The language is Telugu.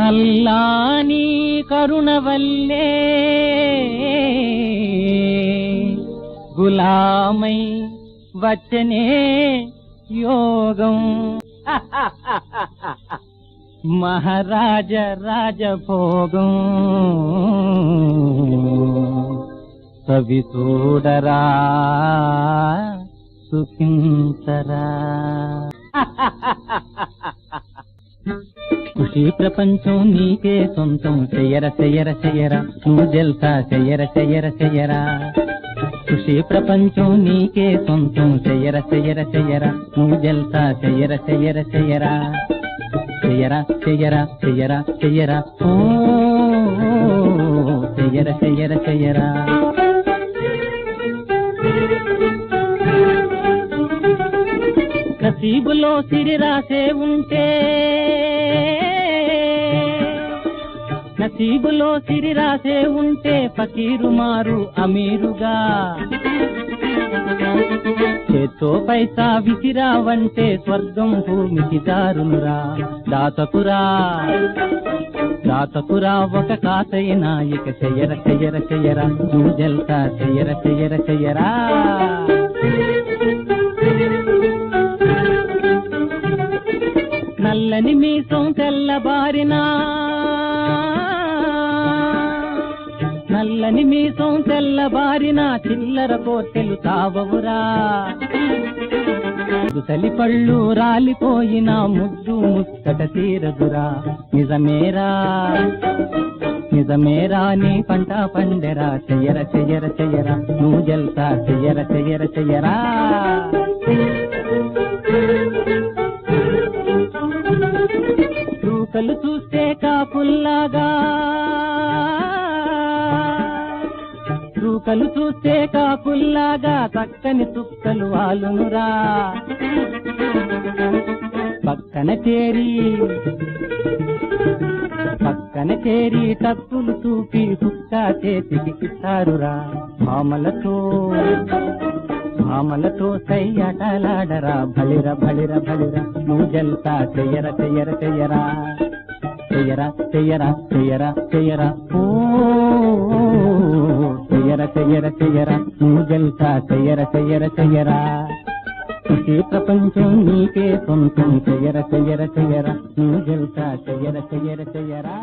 అల్లాని కరుణవల్లే గులామై వచ్చనే యోగం మహారాజ రాజభోగం కవి చూడరా సుఖించరా ఖుషి ప్రపంచం నీకే సొంతం చెయ్యర చెయ్యర చెయ్యర నువ్వు జల్సా చెయ్యర చెయ్యర చెయ్యరా ఖుషి ప్రపంచం నీకే సొంతం చెయ్యర చెయ్యర చెయ్యర నువ్వు జల్సా చెయ్యర చెయ్యర చెయ్యరా చెయ్యరా చెయ్యరా చెయ్యరా చెయ్యరా ఓ చెయ్యర చెయ్యర చెయ్యరా నసీబులో సిరి రాసే ఉంటే నసీబులో సిరి రాసే ఉంటే ఫకీరు మారు అమీరుగా చేత్తో పైసా విసిరావంటే స్వర్గం భూమికి దారునురా దాతకురా దాతకురా ఒక కాసైనా ఇక చెయ్యర చెయ్యర చెయ్యరా నువ్వు జల్సా చెయ్యర చెయ్యర చెయ్యరా నల్లని మీసం తెల్లబారినా నల్లని మీసం తెల్లబారినా చిల్లర కోర్కెలు తావవురా ముసలి పళ్ళు రాలిపోయినా ముద్దు ముచ్చట తీరదురా నిజమేరా నిజమేరా నీ పంట పండెరా చెయ్యర చెయ్యర చెయ్యరా నువ్వు జల్సా చెయ్యర చెయ్యర చెయ్యరా రూకలు చూస్తే కాపుల్లాగా రూకలు చూస్తే కాపుల్లాగా చక్కని చుక్కలు వాలునురా పక్కన చేరి టక్కులు చూపి కుక్క చేతికి ఇస్తారురా భామలతో సయ్యటలాడరా భళిర భళిర భళిర నువ్వు జల్సా చెయ్యర చెయ్యర చెయ్యరా చెయ్యరా చెయ్యరా చెయ్యరా చెయ్యరా ఓ చెయ్యర చెయ్యర చెయ్యరా నువ్వు జల్సా చెయ్యర చెయ్యర చెయ్యరా ఖుషి ప్రపంచం నీకే సొంతం చెయ్యర చెయ్యర చెయ్యరా నువ్వు జల్సా చెయ్యర చెయ్యర చెయ్యరా